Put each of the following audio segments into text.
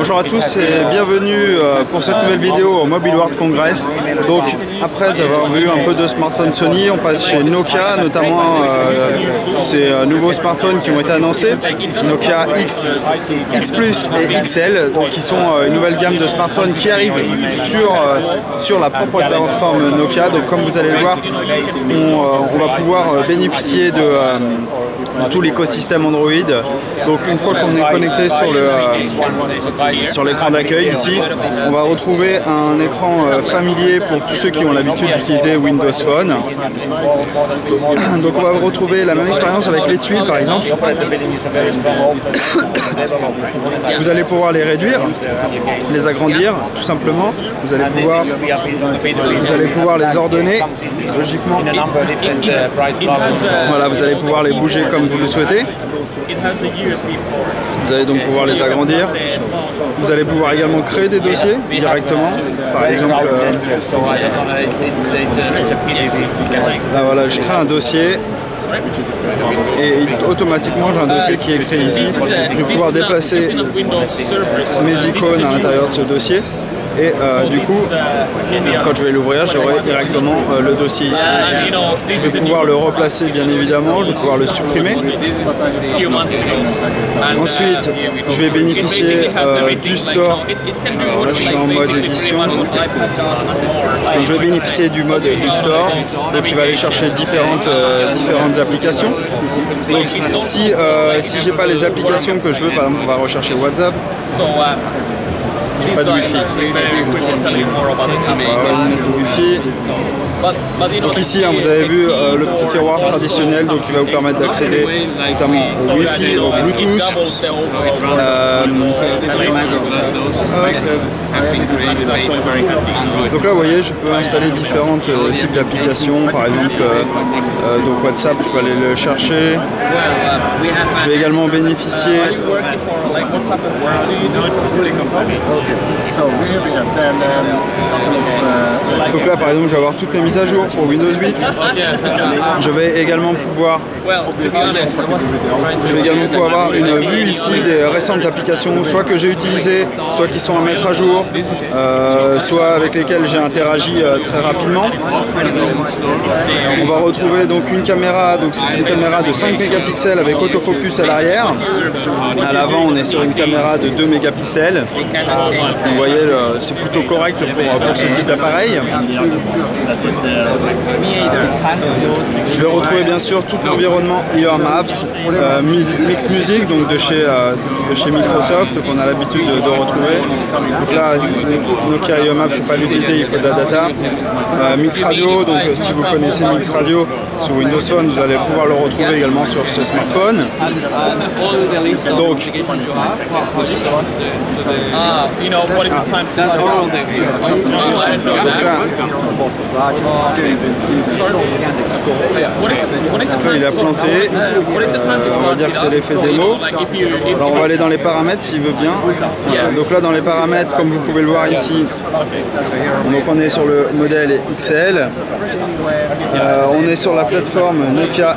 Bonjour à tous et bienvenue pour cette nouvelle vidéo au Mobile World Congress. Donc après avoir vu un peu de smartphones Sony, on passe chez Nokia, notamment ces nouveaux smartphones qui ont été annoncés, Nokia X, X Plus et XL, donc qui sont une nouvelle gamme de smartphones qui arrivent sur la propre plateforme Nokia. Donc comme vous allez le voir, on va pouvoir bénéficier de tout l'écosystème Android. Donc une fois qu'on est connecté sur l'écran d'accueil ici, on va retrouver un écran familier pour tous ceux qui ont l'habitude d'utiliser Windows Phone. Donc on va retrouver la même expérience avec les tuiles par exemple. Vous allez pouvoir les réduire, les agrandir tout simplement. Vous allez pouvoir les ordonner logiquement. Voilà, vous allez pouvoir les bouger comme vous le souhaitez. Vous allez donc pouvoir les agrandir. Vous allez pouvoir également créer des dossiers directement. Par exemple, là voilà, je crée un dossier. Et automatiquement j'ai un dossier qui est créé ici. Je vais pouvoir déplacer mes icônes à l'intérieur de ce dossier. Et du coup, quand je vais l'ouvrir, j'aurai directement le dossier ici. Je vais pouvoir le replacer bien évidemment, je vais pouvoir le supprimer. Ensuite, je vais bénéficier du store. Alors là, je suis en mode édition. Donc, je vais bénéficier du mode du store, donc il va aller chercher différentes applications. Donc si j'ai pas les applications que je veux, par exemple, on va rechercher WhatsApp. J'ai pas de Wi-Fi. Donc ici, hein, vous avez vu le petit tiroir traditionnel, donc qui va vous permettre d'accéder notamment au Wi-Fi, au Bluetooth. Donc là, vous voyez, je peux installer différents types d'applications. Par exemple, donc WhatsApp, je peux aller le chercher. Je vais également bénéficier. Donc là, par exemple, je vais avoir toutes mes mises à jour pour Windows 8. Je vais également pouvoir avoir une vue ici des récentes applications, soit que j'ai utilisées, soit qui sont à mettre à jour, soit avec lesquelles j'ai interagi très rapidement. On va retrouver donc une caméra, donc c'est une caméra de 5 mégapixels avec autofocus à l'arrière. À l'avant, on est sur une caméra de 2 mégapixels. Vous voyez, c'est plutôt correct pour ce type d'appareil. Je vais retrouver bien sûr tout l'environnement IO Maps, Mix Music, donc de chez Microsoft, qu'on a l'habitude de retrouver. Donc là, Nokia IO Maps, il ne faut pas l'utiliser, il faut de la data. Mix Radio, donc si vous connaissez Mix Radio sur Windows Phone, vous allez pouvoir le retrouver également sur ce smartphone. Donc, il a planté, on va dire que c'est l'effet démo. Alors on va aller dans les paramètres s'il veut bien. Donc là dans les paramètres, comme vous pouvez le voir ici, donc on est sur le modèle XL. On est sur la plateforme Nokia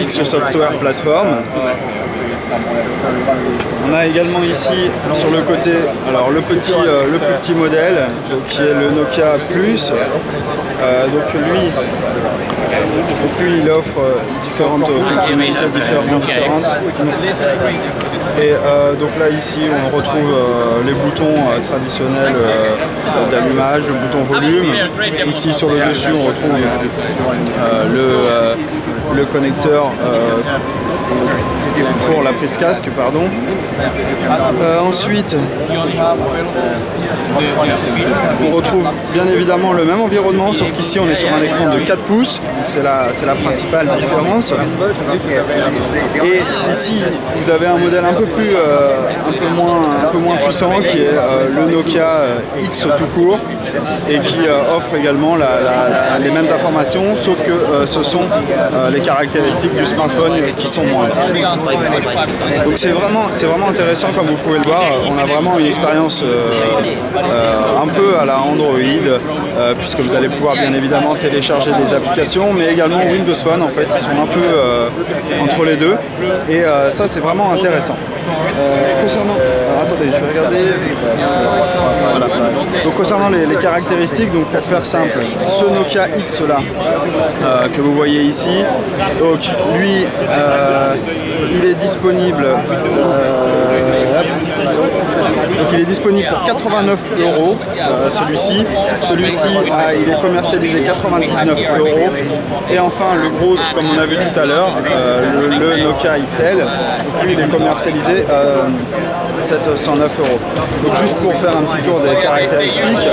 X Software Platform. On a également ici sur le côté le plus petit modèle, donc, qui est le Nokia Plus. Donc lui il offre différentes fonctionnalités différentes. Et donc là ici on retrouve les boutons traditionnels d'allumage, le bouton volume. Ici sur le dessus on retrouve le connecteur pour la prise casque, pardon. Ensuite, on retrouve bien évidemment le même environnement, sauf qu'ici on est sur un écran de 4 pouces, c'est la principale différence. Et ici, vous avez un modèle un peu moins puissant qui est le Nokia X tout court et qui offre également les mêmes informations, sauf que ce sont les caractéristiques du smartphone qui sont moindres. Donc c'est vraiment intéressant, comme vous pouvez le voir. On a vraiment une expérience un peu à la Android, puisque vous allez pouvoir bien évidemment télécharger des applications, mais également Windows Phone. En fait, ils sont un peu entre les deux, et ça c'est vraiment intéressant. Concernant, attendez, je vais regardez. Voilà. Donc concernant les caractéristiques, donc pour faire simple, ce Nokia X là que vous voyez ici, donc lui il est disponible. Donc il est disponible pour 89 €, celui-ci. Celui-ci, il est commercialisé 99 €. Et enfin, le gros, comme on a vu tout à l'heure, le Nokia XL, donc lui, il est commercialisé 709 €. Donc juste pour faire un petit tour des caractéristiques,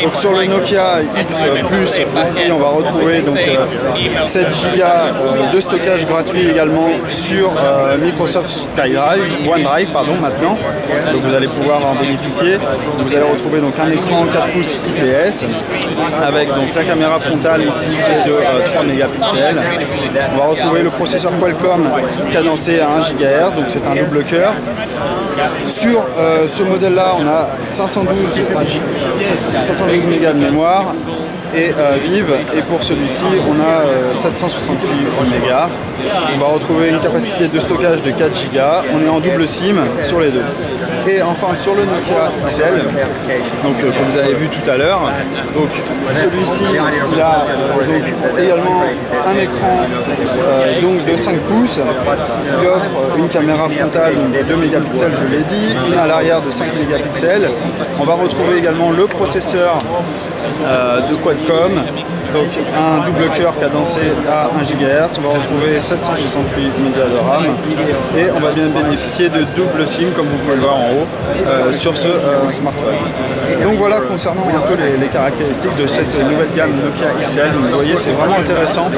donc sur le Nokia X Plus, ici, on va retrouver donc 7 Go de stockage gratuit également sur Microsoft SkyDrive, OneDrive pardon maintenant. Donc vous allez pouvoir en bénéficier. Vous allez retrouver donc un écran 4 pouces IPS avec donc la caméra frontale ici qui est de 3 mégapixels. On va retrouver le processeur Qualcomm cadencé à 1 GHz, donc c'est un double cœur. Sur ce modèle là on a 512 mégas de mémoire et vive, et pour celui-ci on a 768 mégas. On va retrouver une capacité de stockage de 4 Go, on est en double SIM sur les deux. Et enfin sur le Nokia XL, donc que vous avez vu tout à l'heure, donc celui-ci il a donc également un écran donc de 5 pouces, qui offre une caméra frontale de 2 mégapixels, je l'ai dit, une à l'arrière de 5 mégapixels. On va retrouver également le processeur de Qualcomm, donc un double cœur cadencé à 1 GHz. On va retrouver 768 mégas de RAM et on va bien bénéficier de double SIM comme vous pouvez le voir en haut sur ce smartphone. Donc voilà concernant un peu les caractéristiques de cette nouvelle gamme Nokia XL. Vous voyez, c'est vraiment intéressant.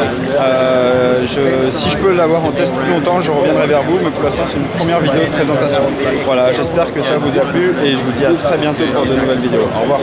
Si je peux l'avoir en test plus longtemps, je reviendrai vers vous, mais pour l'instant c'est une première vidéo de présentation. Voilà, j'espère que ça vous a plu et je vous dis à très bientôt pour de nouvelles vidéos. Au revoir.